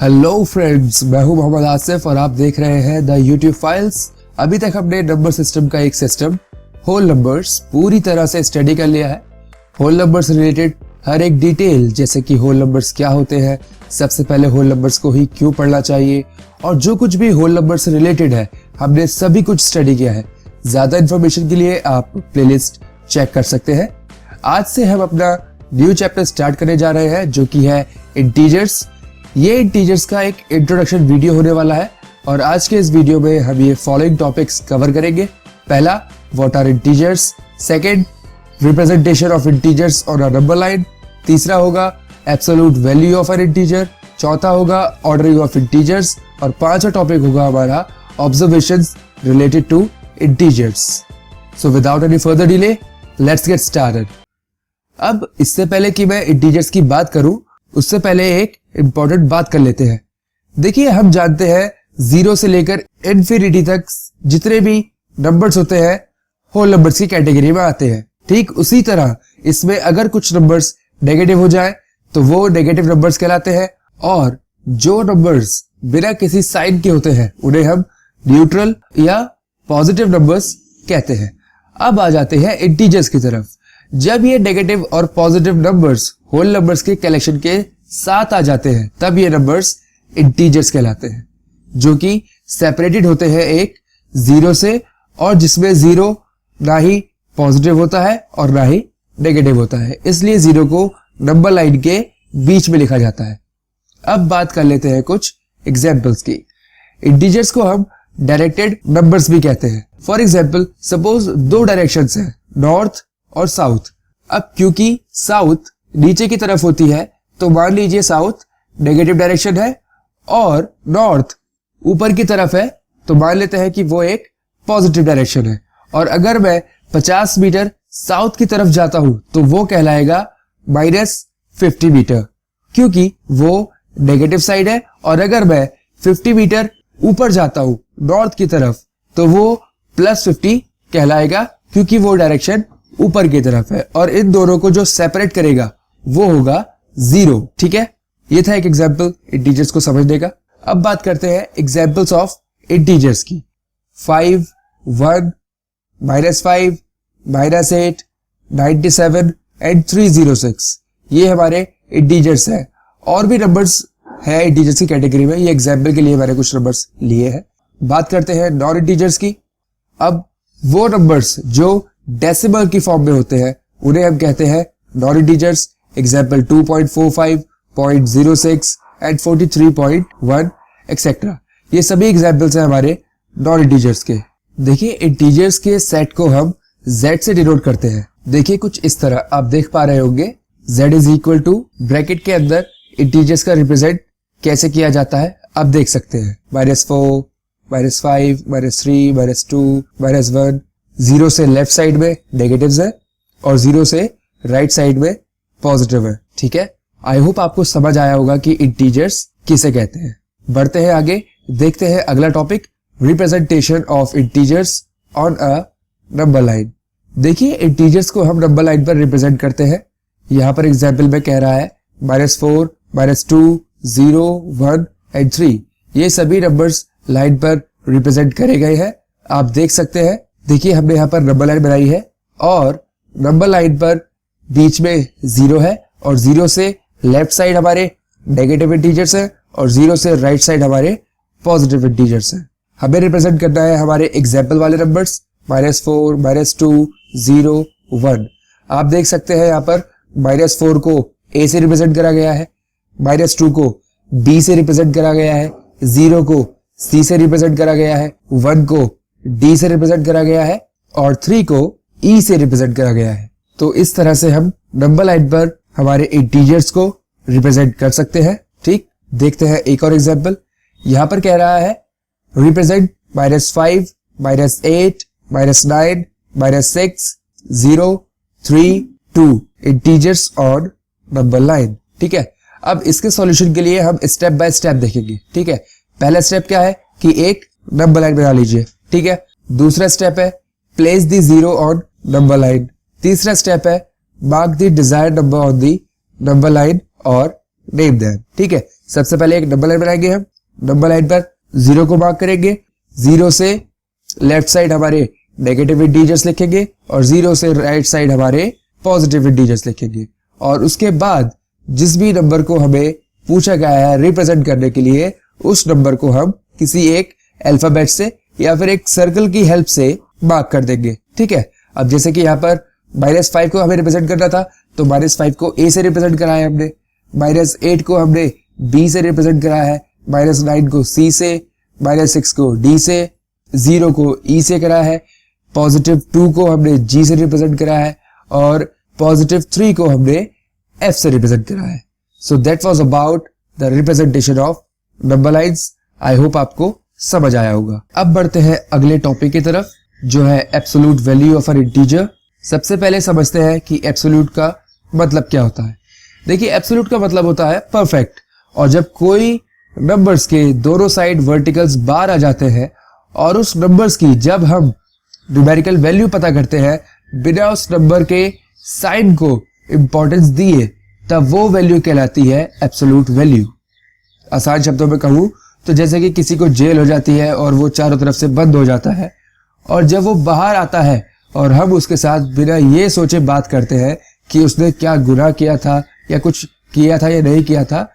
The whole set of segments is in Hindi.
हेलो फ्रेंड्स, मैं हूं मोहम्मद आसिफ और आप देख रहे हैं द यूट्यूब फाइल्स। अभी तक हमने नंबर सिस्टम का एक सिस्टम होल नंबर्स पूरी तरह से स्टडी कर लिया है। होल नंबर्स रिलेटेड हर एक डिटेल, जैसे कि होल नंबर्स क्या होते हैं, सबसे पहले होल नंबर्स को ही क्यों पढ़ना चाहिए, और जो कुछ भी होल नंबर से रिलेटेड है हमने सभी कुछ स्टडी किया है। ज्यादा इन्फॉर्मेशन के लिए आप प्लेलिस्ट चेक कर सकते हैं। आज से हम अपना न्यू चैप्टर स्टार्ट करने जा रहे हैं, जो कि है इंटीजर्स। ये इंटीजर्स का एक इंट्रोडक्शन वीडियो होने वाला है और आज के इस वीडियो में हम ये फॉलोइंग टॉपिक्स कवर करेंगे। पहला, what are integers. Second, representation of integers on a number line. तीसरा होगा absolute value of an integer. चौथा होगा ऑर्डरिंग ऑफ इंटीजर्स और पांचवा टॉपिक होगा हमारा observations related to integers. So without any further delay, let's get started. अब इससे पहले कि मैं इंटीजर्स की बात करूं, उससे पहले एक इंपॉर्टेंट बात कर लेते हैं। देखिए, हम जानते हैं 0 से लेकर इन्फिनिटी तक जितने भी नंबर्स होते हैं होल नंबर्स की कैटेगरी में आते हैं। ठीक उसी तरह इसमें अगर कुछ नंबर्स नेगेटिव हो जाए तो वो नेगेटिव नंबर्स कहलाते हैं, और जो नंबर्स बिना किसी साइन के होते हैं उन्हें हम न्यूट्रल या पॉजिटिव नंबर्स कहते हैं। अब आ जाते हैं इंटीजर्स की तरफ। जब ये नेगेटिव और पॉजिटिव नंबर्स होल नंबर्स के कलेक्शन के साथ आ जाते हैं तब ये नंबर्स इंटीजर्स कहलाते हैं, जो कि सेपरेटेड होते हैं एक 0 से, और जिसमें 0 ना ही पॉजिटिव होता है और ना ही नेगेटिव होता है, इसलिए 0 को नंबर लाइन के बीच में लिखा जाता है। अब बात कर लेते हैं कुछ एग्जाम्पल्स की। इंटीजर्स को हम डायरेक्टेड नंबर्स भी कहते हैं। फॉर एग्जाम्पल, सपोज 2 डायरेक्शंस हैं, नॉर्थ और साउथ। अब क्योंकि साउथ नीचे की तरफ होती है तो मान लीजिए साउथ नेगेटिव डायरेक्शन है और नॉर्थ ऊपर की तरफ है तो मान लेते हैं कि वो एक पॉजिटिव डायरेक्शन है। और अगर मैं 50 मीटर साउथ की तरफ जाता हूं तो वो कहलाएगा -50 मीटर, क्योंकि वो नेगेटिव साइड है। और अगर मैं 50 मीटर ऊपर जाता हूं नॉर्थ की तरफ तो वो +50 कहलाएगा, क्योंकि वो डायरेक्शन ऊपर की तरफ है। और इन दोनों को जो सेपरेट करेगा वो होगा 0। ठीक है, ये था एक एग्जाम्पल इंटीजर्स को समझने का। अब बात करते हैं एग्जाम्पल्स ऑफ इंटीजर्स की। 5, 1, -5, -8, 97 एंड 306 ये हमारे इंटीजर्स हैं। और भी नंबर्स है इंटीजर्स की कैटेगरी में, ये एग्जाम्पल के लिए मैंने कुछ नंबर्स लिए हैं। बात करते हैं नॉन इंटीजर्स की। अब वो नंबर्स जो डेसिमल की फॉर्म में होते हैं उन्हें हम कहते हैं non integers. Example 2.45, 0.06 and 43.1 etcetera. ये सभी एग्जाम्पल्स हैं हमारे नॉन इंटीजर्स के। देखिए, इंटीजर्स के सेट को हम z से डिनोट करते हैं। देखिए कुछ इस तरह, आप देख पा रहे होंगे z is equal to bracket के अंदर इंटीजर्स का रिप्रेजेंट कैसे किया जाता है आप देख सकते हैं। -4, -5, -3, -2, -1। 0 से लेफ्ट साइड में नेगेटिव्स है और 0 से राइट साइड में पॉजिटिव है। ठीक है, आई होप आपको समझ आया होगा कि इंटीजर्स किसे कहते हैं। बढ़ते हैं आगे, देखते हैं अगला topic, representation of integers on a number line. देखिए, इंटीजर्स को हम नंबर लाइन पर रिप्रेजेंट करते हैं। यहाँ पर एग्जाम्पल में कह रहा है -4, -2, 0, 1 एंड 3 ये सभी नंबर्स लाइन पर रिप्रेजेंट करे गए हैं। आप देख सकते हैं, देखिए हमने यहाँ पर नंबर लाइन बनाई है और नंबर लाइन पर बीच में 0 है और 0 से लेफ्ट साइड हमारे नेगेटिव इंटीजर्स है और 0 से राइट साइड हमारे पॉजिटिव इंटीजर्स है। हमें रिप्रेजेंट करना है हमारे एग्जाम्पल वाले नंबर्स -4, -2, 0, 1। आप देख सकते हैं यहाँ पर -4 को A से रिप्रेजेंट करा गया है, -2 को B से रिप्रेजेंट करा गया है, 0 को C से रिप्रेजेंट करा गया है, 1 को D से रिप्रेजेंट करा गया है और 3 को E से रिप्रेजेंट करा गया है। तो इस तरह से हम नंबर लाइन पर हमारे इंटीजर्स को रिप्रेजेंट कर सकते हैं। ठीक, देखते हैं एक और एग्जांपल। यहां पर कह रहा है represent -5, -8, -9, -6, 0, 3, 2 integers on number line. ठीक है, अब इसके सॉल्यूशन के लिए हम स्टेप बाय स्टेप देखेंगे। ठीक है, पहला स्टेप क्या है कि एक नंबर लाइन बना लीजिए। ठीक है, दूसरा स्टेप है place the 0 on number line. तीसरा स्टेप है mark the desired number on the number line और नेम देम। ठीक है, सबसे पहले एक डबल लाइन बनाएंगे हम। डबल लाइन पर 0 को मार्क करेंगे, 0 से लेफ्ट साइड हमारे नेगेटिव इंटीजर्स लिखेंगे और 0 से राइट साइड हमारे पॉजिटिव इंटीजर्स लिखेंगे। और उसके बाद जिस भी नंबर को हमें पूछा गया है रिप्रेजेंट करने के लिए, उस नंबर को हम किसी एक अल्फाबेट से या फिर एक सर्कल की हेल्प से मार्क कर देंगे। ठीक है, अब जैसे कि यहाँ पर -5 को हमें रिप्रेजेंट करना था, तो -5 को A से रिप्रेजेंट करा है हमने, -8 को हमने B से रिप्रेजेंट करा है, -9 को C से, -6 को D से, 0 को E से करा है, +2 को हमने G से रिप्रेजेंट करा है और +3 को हमने F से रिप्रेजेंट करा है। So that was about the representation of number lines. I hope आपको समझ आया होगा। अब बढ़ते हैं अगले टॉपिक की तरफ, जो है absolute value of an integer. सबसे पहले समझते हैं कि एब्सोल्यूट का मतलब क्या होता है। देखिए, एब्सोल्यूट का मतलब होता है परफेक्ट, और जब कोई नंबर्स के दोनों साइड वर्टिकल्स बाहर आ जाते हैं और उस नंबर्स की जब हम न्यूमेरिकल वैल्यू पता करते हैं बिना उस नंबर के साइन को इंपॉर्टेंस दिए, तब वो वैल्यू कहलाती है एब्सोल्यूट वैल्यू। आसान शब्दों में कहूं तो जैसे कि किसी को जेल हो जाती है और वो चारों तरफ से बंद हो जाता है, और जब वो बाहर आता है और हम उसके साथ बिना ये सोचे बात करते हैं कि उसने क्या गुनाह किया था या कुछ किया था या नहीं किया था,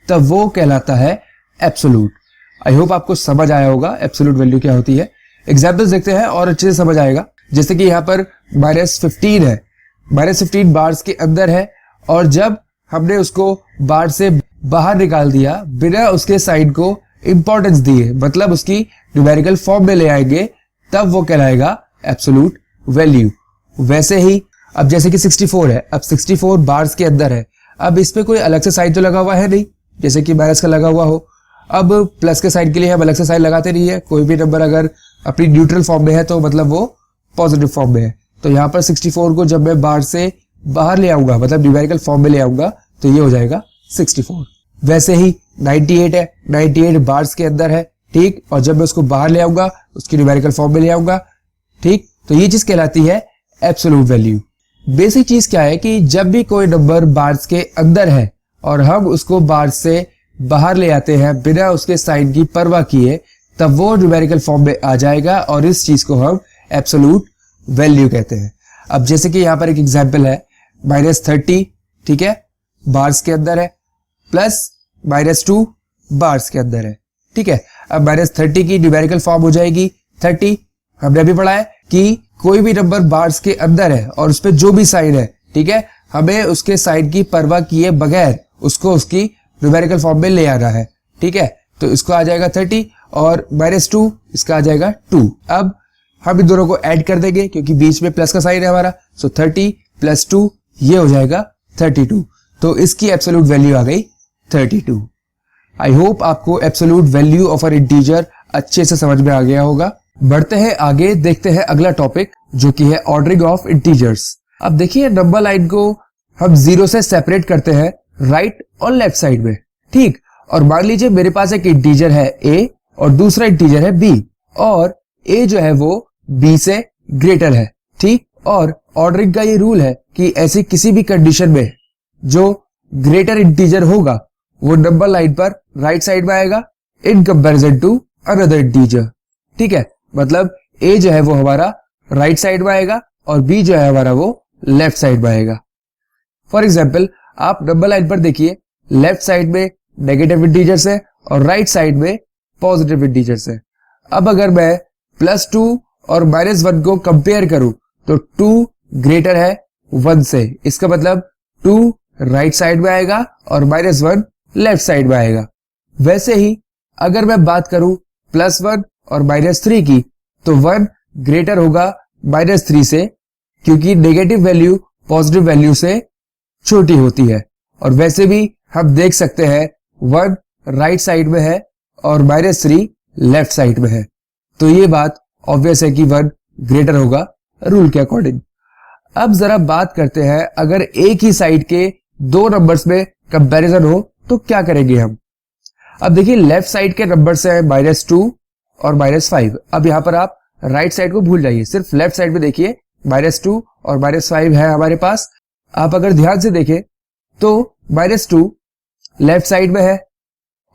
तब वो कहलाता है एब्सोल्यूट। आई होप आपको समझ आया होगा एब्सोल्यूट वैल्यू क्या होती है। एग्जाम्पल्स देखते हैं और अच्छे से समझ आएगा। जैसे कि यहाँ पर -15 है, -15 बार्स के अंदर है, और जब हमने उसको बार से बाहर निकाल दिया बिना उसके साइन को इंपॉर्टेंस दिए, मतलब उसकी न्यूमेरिकल फॉर्म में ले आएंगे, तब वो कहलाएगा एब्सोल्यूट वैल्यू। वैसे ही अब जैसे कि 64 है, अब 64 बार्स के अंदर है, अब इस पे कोई अलग से साइन तो लगा हुआ है नहीं, जैसे कि माइनस का लगा हुआ हो। अब प्लस के साइन के लिए हम अलग से साइन लगाते नहीं है। कोई भी नंबर अगर अपनी न्यूट्रल फॉर्म में है तो मतलब वो पॉजिटिव फॉर्म में है। तो यहाँ पर 64 को जब मैं बार से बाहर ले आऊंगा, मतलब न्यूमेरिकल फॉर्म में ले आऊंगा, तो ये हो जाएगा 64। वैसे ही 98 है, 98 बार्स के अंदर है, ठीक, और जब मैं उसको बाहर ले आऊंगा उसकी न्यूमेरिकल फॉर्म में ले आऊंगा, ठीक, तो ये चीज कहलाती है एब्सोल्यूट वैल्यू। बेसिक चीज क्या है कि जब भी कोई नंबर बार्स के अंदर है और हम उसको बार्स से बाहर ले आते हैं बिना उसके साइन की परवाह किए, तब वो न्यूमेरिकल फॉर्म में आ जाएगा और इस चीज को हम एब्सोल्यूट वैल्यू कहते हैं। अब जैसे कि यहाँ पर एक एग्जांपल है, -30, ठीक है, बार्स के अंदर है, प्लस -2 बार्स के अंदर है, ठीक है। अब -30 की न्यूमेरिकल फॉर्म हो जाएगी 30। हमने अभी पढ़ा है कि कोई भी नंबर बार्स के अंदर है और उस पे जो भी साइन है, ठीक है, हमें उसके साइन की परवाह किए बगैर उसको उसकी न्यूमेरिकल फॉर्म में ले आना है, ठीक है। तो इसको आ जाएगा 30 और -2 इसका आ जाएगा 2। अब हम इन दोनों को ऐड कर देंगे क्योंकि बीच में प्लस का साइन है हमारा, सो 30 + 2 ये हो जाएगा 32। तो इसकी एब्सोल्यूट वैल्यू आ गई 32। आई होप आपको absolute value of an integer अच्छे से समझ में आ गया होगा। बढ़ते हैं आगे, देखते हैं अगला टॉपिक जो कि है ऑर्डरिंग ऑफ इंटीजर्स। अब देखिए, नंबर लाइन को हम 0 से सेपरेट करते हैं राइट और लेफ्ट साइड में, ठीक। और मान लीजिए मेरे पास एक इंटीजर है a और दूसरा इंटीजर है b, और a जो है वो b से ग्रेटर है, ठीक। और ऑर्डरिंग का ये रूल है कि ऐसी किसी भी कंडीशन में जो ग्रेटर इंटीजर होगा वो नंबर लाइन पर राइट साइड में आएगा in comparison to another integer, ठीक है। मतलब a जो है वो हमारा राइट साइड में आएगा और b जो है हमारा वो लेफ्ट साइड में आएगा। फॉर एग्जाम्पल, आप नंबर लाइन पर देखिए, लेफ्ट साइड में नेगेटिव इंटीजर्स है और राइट साइड में पॉजिटिव इंटीजर्स है। अब अगर मैं +2 और -1 को कंपेयर करूं तो 2 ग्रेटर है 1 से, इसका मतलब 2 राइट साइड में आएगा और -1 लेफ्ट साइड में आएगा। वैसे ही अगर मैं बात करूं +1 और -3 की, तो 1 ग्रेटर होगा -3 से, क्योंकि नेगेटिव वैल्यू पॉजिटिव वैल्यू से छोटी होती है। और वैसे भी हम देख सकते हैं 1 राइट साइड में है और -3 लेफ्ट साइड में है, तो ये बात ऑब्वियस है कि 1 ग्रेटर होगा रूल के अकॉर्डिंग। अब जरा बात करते हैं, अगर एक ही साइड के दो नंबर्स में कंपैरिजन हो तो क्या करेंगे हम। अब देखिए, लेफ्ट साइड के नंबर्स हैं -2 और -5। अब यहां पर आप राइट साइड को भूल जाइए, सिर्फ लेफ्ट साइड में देखिए, -2 और -5 है हमारे पास। आप अगर ध्यान से देखें तो -2 लेफ्ट साइड में है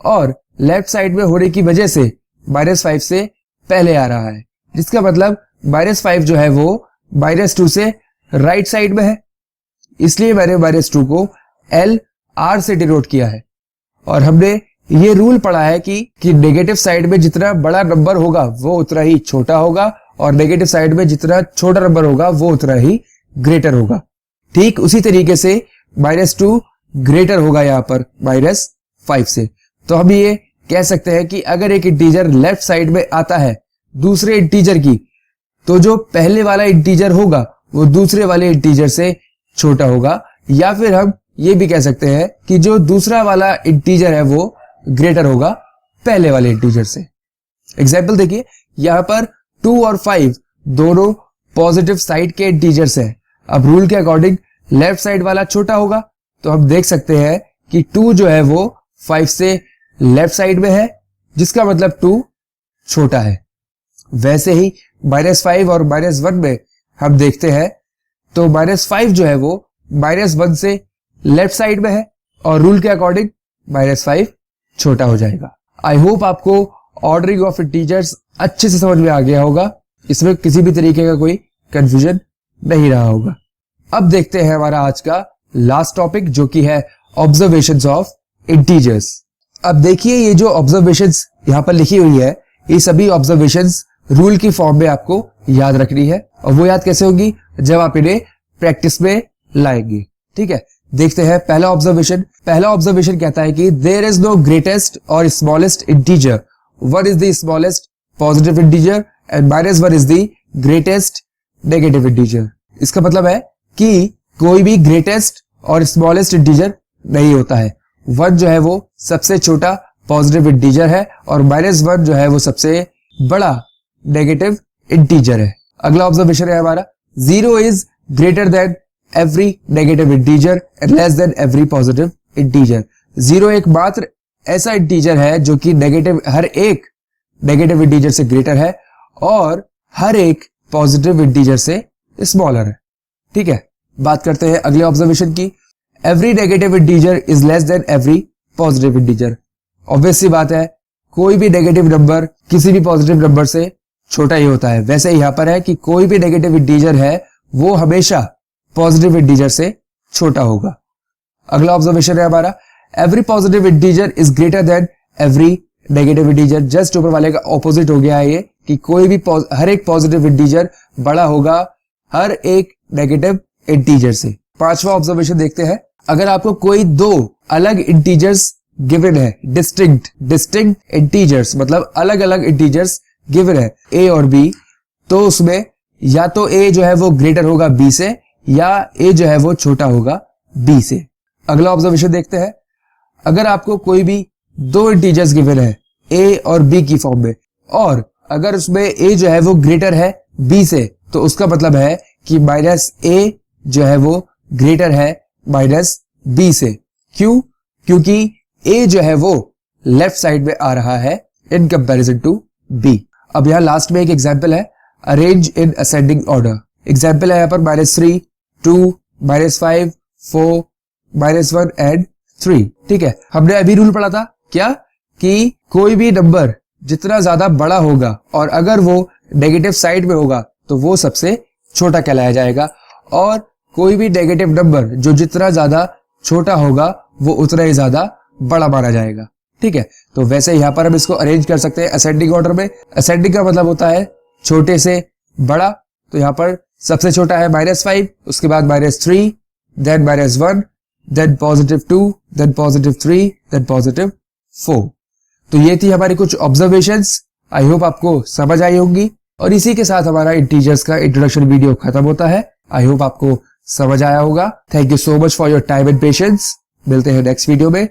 और लेफ्ट साइड में होने की वजह से -5 से पहले आ रहा है, जिसका मतलब -5 जो है वो -2 से राइट साइड में है, इसलिए मैंने -2 को LR से डिनोट किया है। और हमने ये रूल पढ़ा है कि नेगेटिव साइड में जितना बड़ा नंबर होगा वो उतना ही छोटा होगा और नेगेटिव साइड में जितना छोटा नंबर होगा वो उतना ही ग्रेटर होगा। ठीक उसी तरीके से -2 ग्रेटर होगा यहाँ पर -5 से। तो हम ये कह सकते हैं कि अगर एक इंटीजर लेफ्ट साइड में आता है दूसरे इंटीजर की, तो जो पहले वाला इंटीजर होगा वो दूसरे वाले इंटीजर से छोटा होगा, या फिर हम ये भी कह सकते हैं कि जो दूसरा वाला इंटीजर है वो ग्रेटर होगा पहले वाले इंटीजर से। एग्जाम्पल देखिए, यहाँ पर 2 और 5 दोनों पॉजिटिव साइड के इंटीजर्स हैं। अब रूल के अकॉर्डिंग लेफ्ट साइड वाला छोटा होगा, तो हम देख सकते हैं कि 2 जो है वो 5 से लेफ्ट साइड में है, जिसका मतलब 2 छोटा है। वैसे ही -5 और -1 में हम देखते हैं तो -5 जो है वो -1 से लेफ्ट साइड में है और रूल के अकॉर्डिंग -5 छोटा हो जाएगा। आई होप आपको ऑर्डरिंग ऑफ इंटीजर्स अच्छे से समझ में आ गया होगा, इसमें किसी भी तरीके का कोई कंफ्यूजन नहीं रहा होगा। अब देखते हैं हमारा आज का लास्ट टॉपिक, जो कि है ऑब्जर्वेशंस ऑफ इंटीजर्स। अब देखिए, ये जो ऑब्जर्वेशंस यहाँ पर लिखी हुई है, ये सभी ऑब्जर्वेशंस रूल की फॉर्म में आपको याद रखनी है। और वो याद कैसे होगी? जब आप इन्हें प्रैक्टिस में लाएंगे। ठीक है, देखते हैं पहला ऑब्जर्वेशन कहता है कि देयर इज नो ग्रेटेस्ट और smallest integer, one is the smallest positive integer and -1 is the greatest negative integer. इसका मतलब है कि कोई भी ग्रेटेस्ट और स्मॉलेस्ट इंटीजर नहीं होता है। 1 जो है वो सबसे छोटा पॉजिटिव इंटीजर है और -1 जो है वो सबसे बड़ा नेगेटिव इंटीजर है। अगला ऑब्जर्वेशन है हमारा, 0 is greater than every negative integer and less than every positive integer. 0 एकमात्र ऐसा इंटीजर है जो कि हर एक नेगेटिव इंटीजर से ग्रेटर है और हर एक पॉजिटिव इंटीजर से स्मॉलर है। ठीक है, बात करते हैं अगले ऑब्जर्वेशन की, every negative integer is less than every positive integer. Obvious सी बात है, कोई भी नेगेटिव नंबर किसी भी पॉजिटिव नंबर से छोटा ही होता है। वैसे यहाँ पर है कि कोई भी नेगेटिव इंटीजर है वो हमेशा पॉजिटिव इंटीजर से छोटा होगा। अगला ऑब्जर्वेशन है हमारा, every positive integer is greater than every negative integer. Just ऊपर वाले का ऑपोजिट हो गया है ये, कि कोई भी हर एक पॉजिटिव इंटीजर बड़ा होगा हर एक नेगेटिव इंटीजर से। पांचवा ऑब्जर्वेशन देखते हैं, अगर आपको कोई 2 अलग इंटीजर्स गिवन है, डिस्टिंक्ट इंटीजर्स मतलब अलग अलग इंटीजर्स गिवन है a और b, तो उसमें या तो a जो है वो ग्रेटर होगा b से या a जो है वो छोटा होगा b से। अगला ऑब्जर्वेशन देखते हैं, अगर आपको कोई भी 2 इंटीजर्स गिवन है a और b की फॉर्म में, और अगर उसमें a जो है वो ग्रेटर है b से, तो उसका मतलब है कि -a जो है वो ग्रेटर है -b से। क्यों? क्योंकि a जो है वो लेफ्ट साइड में आ रहा है इन कंपैरिजन टू b। अब यहाँ लास्ट में एक एग्जाम्पल है, arrange in ascending order. Example है यहाँ पर -3, 2, -5, 4, -1 एंड 3। ठीक है, हमने अभी रूल पढ़ा था क्या, कि कोई भी नंबर जितना ज्यादा बड़ा होगा और अगर वो नेगेटिव साइड में होगा तो वो सबसे छोटा कहलाया जाएगा, और कोई भी नेगेटिव नंबर जो जितना ज्यादा छोटा होगा वो उतना ही ज्यादा बड़ा माना जाएगा। ठीक है, तो वैसे यहाँ पर हम इसको अरेंज कर सकते हैं असेंडिंग ऑर्डर में। असेंडिंग का मतलब होता है छोटे से बड़ा, तो यहाँ पर सबसे छोटा है -5, उसके बाद -3, देन -1, देन +2, देन +3, देन +4। तो ये थी हमारी कुछ ऑब्जर्वेशंस। आई होप आपको समझ आई होंगी, और इसी के साथ हमारा इंटीजर्स का इंट्रोडक्शन वीडियो खत्म होता है। आई होप आपको समझ आया होगा। Thank you so much for your time and patience. मिलते हैं नेक्स्ट वीडियो में।